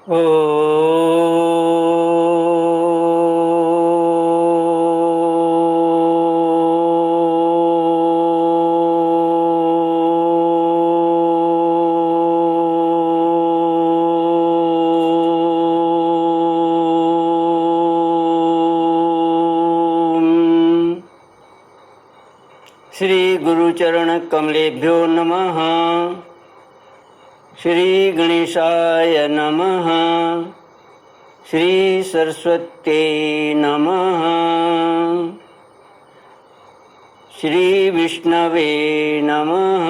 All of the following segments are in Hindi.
ओ श्री गुरुचरण कमलेभ्यो नमः। श्री गणेशाय नमः। श्री सरस्वत्यै नमः। श्री विष्णवे नमः।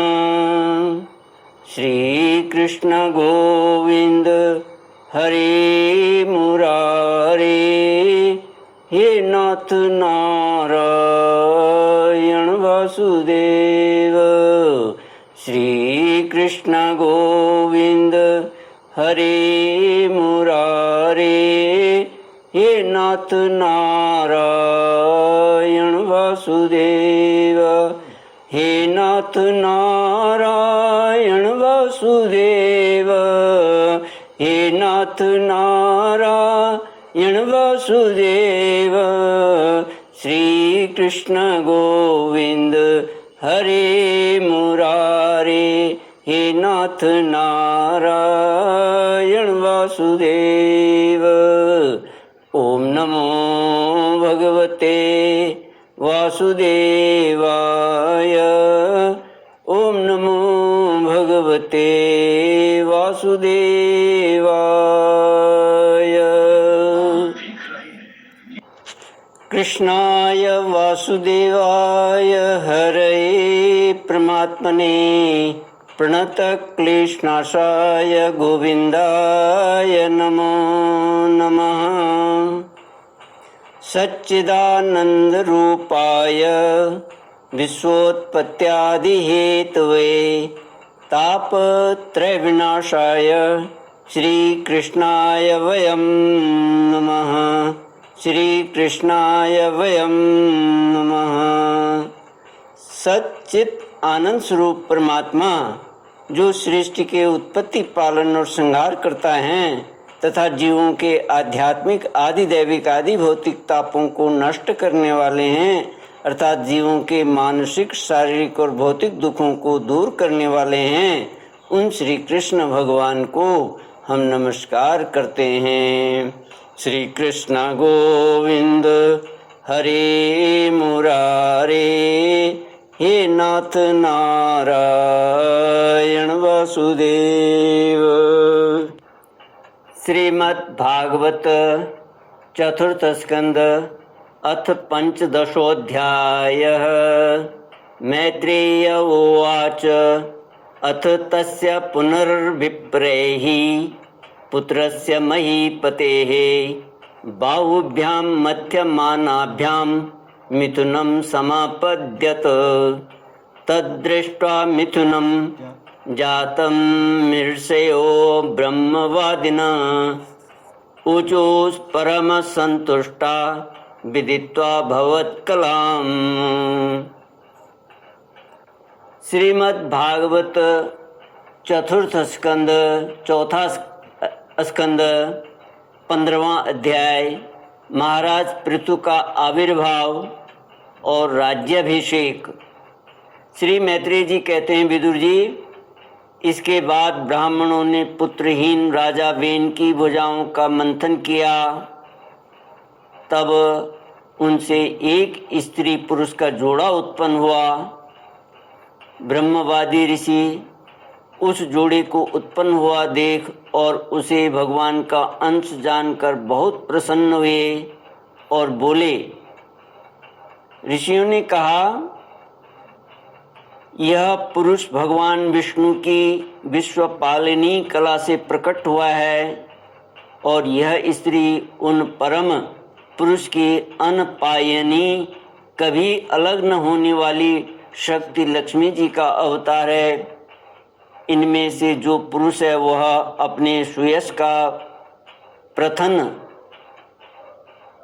श्री कृष्ण गोविंद हरे मुरारे, हे नाथ नारायण वासुदेव। श्री कृष्ण गोविंद हरे मुरारे, हे नाथ नारायण वासुदेव। हे नाथ नारायण वासुदेव। हे नाथ नारायण वासुदेव। श्री कृष्ण गोविंद हरे मुरारे, हे नाथ नारायण वासुदेव। ओम नमो भगवते वासुदेवाय। ओम नमो भगवते वासुदेवाय। कृष्णाय वासुदेवाय हरये परमात्मने प्रणतक्लेशनाशाय गोविन्दाय नमो नमः। सच्चिदानन्दरूपाय विश्वोत्पत्त्यादिहेतवे तापत्रयविनाशाय श्रीकृष्णाय वयं नमः। श्री कृष्णाय वयं नमः। सच्चित आनंद स्वरूप परमात्मा जो सृष्टि के उत्पत्ति, पालन और संहार करता है तथा जीवों के आध्यात्मिक, आदि दैविक, आदि भौतिक तापों को नष्ट करने वाले हैं, अर्थात जीवों के मानसिक, शारीरिक और भौतिक दुखों को दूर करने वाले हैं, उन श्री कृष्ण भगवान को हम नमस्कार करते हैं। श्री कृष्ण गोविंद हरे मुरारे, हे नाथ नारायण वासुदेव। श्रीमद् भागवत चतुर्थ स्कंद अथ पंचदशोऽध्यायः। मैत्रेय उवाच अथ तस्य पुनर्विप्रैः पुत्रस्य महीपतेः बाहुभ्यां मध्यमानाभ्यां मिथुनं समापद्यत। तद्दृष्ट्वा मिथुनं जातं मीर्षयो ब्रह्मवादिनः ऊचुः परमसन्तुष्टा विदित्वा भगवत्कलाम्। श्रीमद् भागवत चतुर्थ स्कंद, चौथा स्कंद, 15वां अध्याय, महाराज पृथु का आविर्भाव और राज्याभिषेक। श्री मैत्रेय जी कहते हैं, विदुर जी, इसके बाद ब्राह्मणों ने पुत्रहीन राजा वेन की भुजाओं का मंथन किया। तब उनसे एक स्त्री पुरुष का जोड़ा उत्पन्न हुआ। ब्रह्मवादी ऋषि उस जोड़े को उत्पन्न हुआ देख और उसे भगवान का अंश जानकर बहुत प्रसन्न हुए और बोले। ऋषियों ने कहा, यह पुरुष भगवान विष्णु की विश्वपालिनी कला से प्रकट हुआ है और यह स्त्री उन परम पुरुष की अनपायनी, कभी अलग न होने वाली शक्ति लक्ष्मी जी का अवतार है। इनमें से जो पुरुष है वह अपने सुयश का प्रथन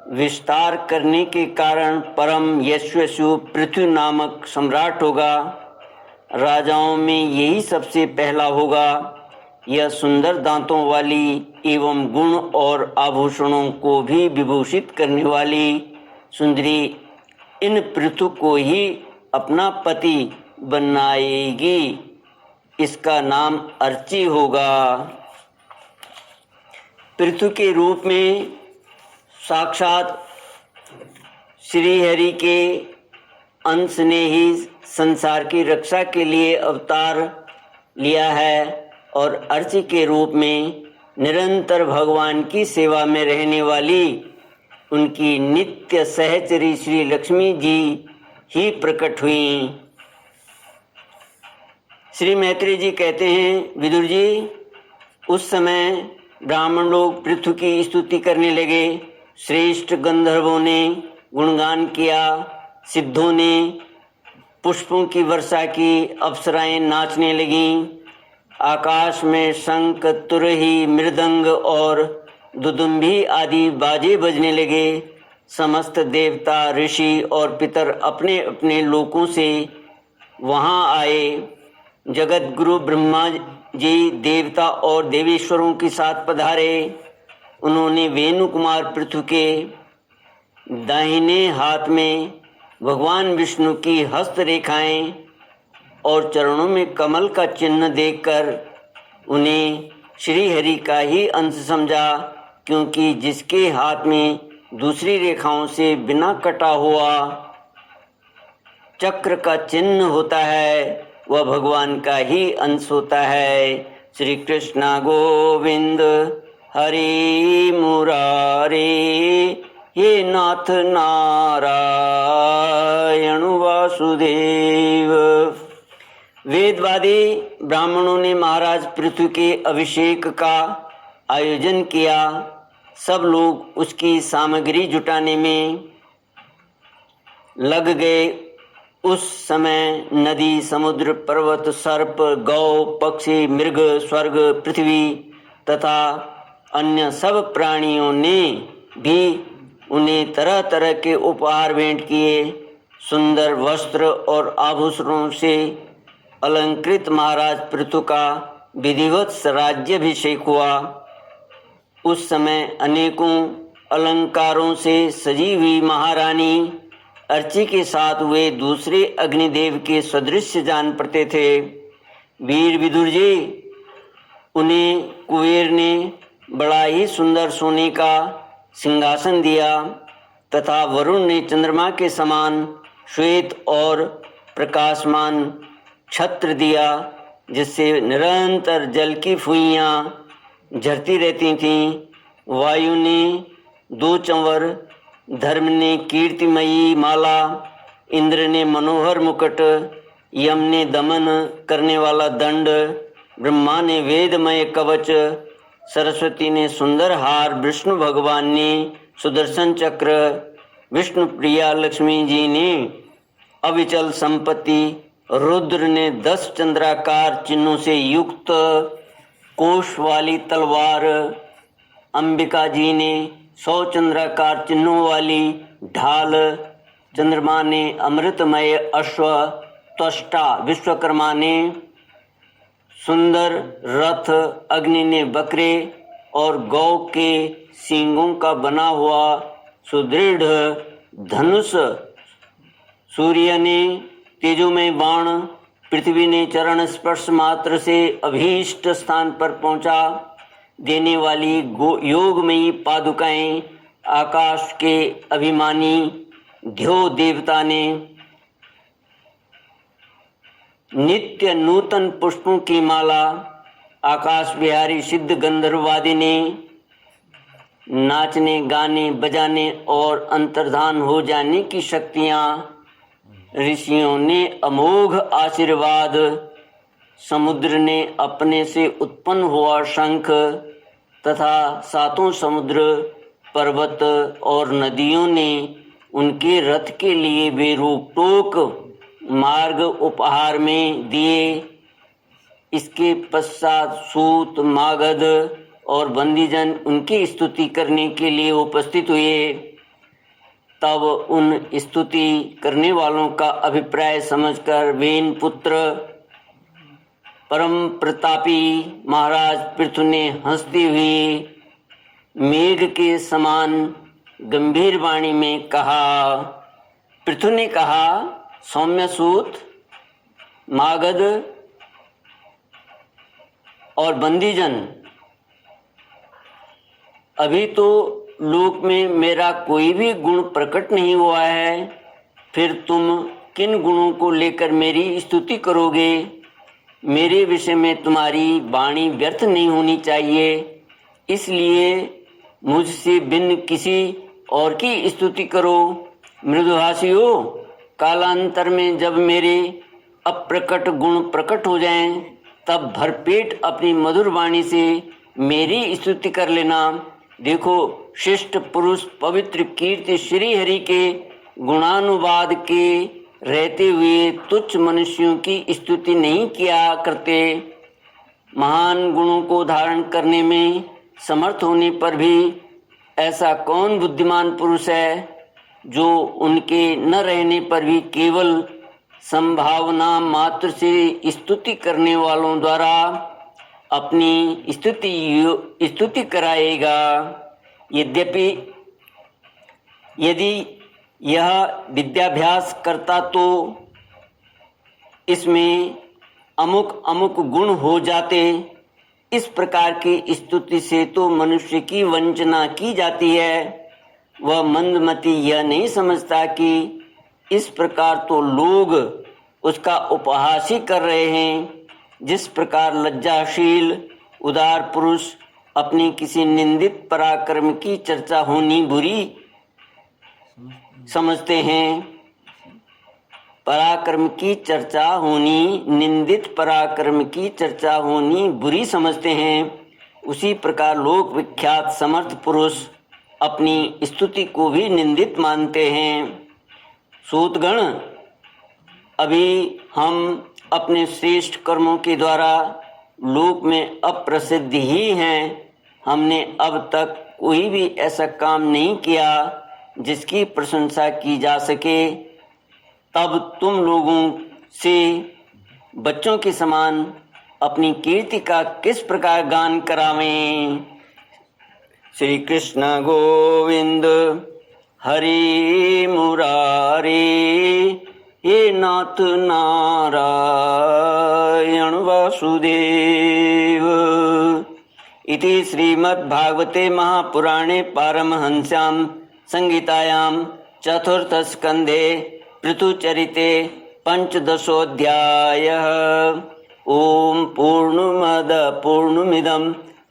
विस्तार करने के कारण परम यशस्वी पृथ्वी नामक सम्राट होगा। राजाओं में यही सबसे पहला होगा। यह सुंदर दांतों वाली एवं गुण और आभूषणों को भी विभूषित करने वाली सुंदरी इन पृथु को ही अपना पति बनाएगी। इसका नाम अर्ची होगा। पृथु के रूप में साक्षात श्री हरि के अंश ने ही संसार की रक्षा के लिए अवतार लिया है और अर्ची के रूप में निरंतर भगवान की सेवा में रहने वाली उनकी नित्य सहचरी श्री लक्ष्मी जी ही प्रकट हुई। श्री मैत्रेय जी कहते हैं, विदुर जी, उस समय ब्राह्मण लोग पृथु की स्तुति करने लगे। श्रेष्ठ गंधर्वों ने गुणगान किया, सिद्धों ने पुष्पों की वर्षा की, अप्सराएं नाचने लगीं। आकाश में शंख, तुरही, मृदंग और दुदुम्भी आदि बाजे बजने लगे। समस्त देवता, ऋषि और पितर अपने अपने लोकों से वहाँ आए। जगत गुरु ब्रह्मा जी देवता और देवेश्वरों के साथ पधारे। उन्होंने वेणु कुमार पृथु के दाहिने हाथ में भगवान विष्णु की हस्त रेखाएं और चरणों में कमल का चिन्ह देखकर उन्हें श्री हरि का ही अंश समझा, क्योंकि जिसके हाथ में दूसरी रेखाओं से बिना कटा हुआ चक्र का चिन्ह होता है वह भगवान का ही अंश होता है। श्री कृष्ण गोविंद हरि मुरारे, ये नाथ नारायण वासुदेव। वेदवादी ब्राह्मणों ने महाराज पृथु के अभिषेक का आयोजन किया। सब लोग उसकी सामग्री जुटाने में लग गए। उस समय नदी, समुद्र, पर्वत, सर्प, गौ, पक्षी, मृग, स्वर्ग, पृथ्वी तथा अन्य सब प्राणियों ने भी उन्हें तरह तरह के उपहार भेंट किए। सुंदर वस्त्र और आभूषणों से अलंकृत महाराज पृथु का विधिवत राज्याभिषेक हुआ। उस समय अनेकों अलंकारों से सजी हुई महारानी अर्ची के साथ वे दूसरे अग्निदेव के सदृश जान पड़ते थे। वीर विदुर जी, उन्हें कुबेर ने बड़ा ही सुंदर सोने का सिंहासन दिया तथा वरुण ने चंद्रमा के समान श्वेत और प्रकाशमान छत्र दिया, जिससे निरंतर जल की फुइयाँ झरती रहती थीं। वायु ने 2 चंवर, धर्म ने कीर्तिमयी माला, इंद्र ने मनोहर मुकुट, यम ने दमन करने वाला दंड, ब्रह्मा ने वेदमय कवच, सरस्वती ने सुंदर हार, विष्णु भगवान ने सुदर्शन चक्र, विष्णु प्रिया लक्ष्मी जी ने अविचल संपत्ति, रुद्र ने 10 चंद्राकार चिन्हों से युक्त कोश वाली तलवार, अंबिका जी ने 100 चंद्राकार चिन्हों वाली ढाल, चंद्रमा ने अमृतमय अश्व, त्वष्टा विश्वकर्मा ने सुंदर रथ, अग्नि ने बकरे और गौ के सींगों का बना हुआ सुदृढ़ धनुष, सूर्य ने तेजोमय बाण, पृथ्वी ने चरण स्पर्श मात्र से अभीष्ट स्थान पर पहुंचा देने वाली योगमयी पादुकाएं, आकाश के अभिमानी ध्यो देवता ने नित्य नूतन पुष्पों की माला, आकाश बिहारी सिद्ध गंधर्ववादी ने नाचने, गाने, बजाने और अंतर्धान हो जाने की शक्तियां, ऋषियों ने अमोघ आशीर्वाद, समुद्र ने अपने से उत्पन्न हुआ शंख तथा 7 समुद्र, पर्वत और नदियों ने उनके रथ के लिए बेरोक-टोक मार्ग उपहार में दिए। इसके पश्चात सूत, मागध और बंदीजन उनकी स्तुति करने के लिए उपस्थित हुए। तब उन स्तुति करने वालों का अभिप्राय समझकर वेन पुत्र परम प्रतापी महाराज पृथु ने हंसते हुए मेघ के समान गंभीर वाणी में कहा। पृथु ने कहा, सौम्यसूत, मागध और बंदीजन, अभी तो लोक में मेरा कोई भी गुण प्रकट नहीं हुआ है, फिर तुम किन गुणों को लेकर मेरी स्तुति करोगे? मेरे विषय में तुम्हारी वाणी व्यर्थ नहीं होनी चाहिए, इसलिए मुझसे भिन्न किसी और की स्तुति करो। मृदुभाषियों, कालांतर में जब मेरे अप्रकट गुण प्रकट हो जाएं, तब भरपेट अपनी मधुर वाणी से मेरी स्तुति कर लेना। देखो, शिष्ट पुरुष पवित्र कीर्ति श्री हरि के गुणानुवाद के रहते हुए तुच्छ मनुष्यों की स्तुति नहीं किया करते। महान गुणों को धारण करने में समर्थ होने पर भी ऐसा कौन बुद्धिमान पुरुष है जो उनके न रहने पर भी केवल संभावना मात्र से स्तुति करने वालों द्वारा अपनी स्तुति कराएगा। यद्यपि यदि यह विद्याभ्यास करता तो इसमें अमुक अमुक गुण हो जाते। इस प्रकार की स्तुति से तो मनुष्य की वंचना की जाती है। वह मंदमती यह नहीं समझता कि इस प्रकार तो लोग उसका उपहास ही कर रहे हैं। जिस प्रकार लज्जाशील उदार पुरुष अपनी किसी निंदित पराक्रम की चर्चा होनी बुरी समझते हैं, पराक्रम की चर्चा होनी, निंदित पराक्रम की चर्चा होनी बुरी समझते हैं, उसी प्रकार लोक विख्यात समर्थ पुरुष अपनी स्तुति को भी निंदित मानते हैं। सूतगण, अभी हम अपने श्रेष्ठ कर्मों के द्वारा लोक में अप्रसिद्ध ही हैं। हमने अब तक कोई भी ऐसा काम नहीं किया जिसकी प्रशंसा की जा सके। तब तुम लोगों से बच्चों के समान अपनी कीर्ति का किस प्रकार गान करावें। श्री कृष्ण गोविंद हरि मुरारी, हे नाथ नारायण वासुदेव। इति श्रीमद्भागवते महापुराणे पारमहंस्यां संहितायां चतुर्थस्कन्धे पृथुचरिते पंचदशोऽध्यायः। ओम पूर्णमद पूर्णमिदं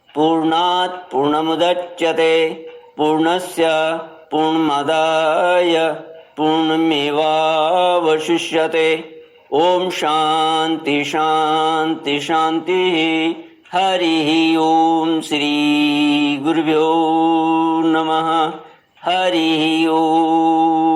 पूर्णात् पूर्णमुदच्यते पूर्णस्य पूर्णमादाय पूर्णमेवावशिष्यते। ओम शांति शांति शांति। हरि ओम। श्री गुरुभ्यो नमः। हरि ओम।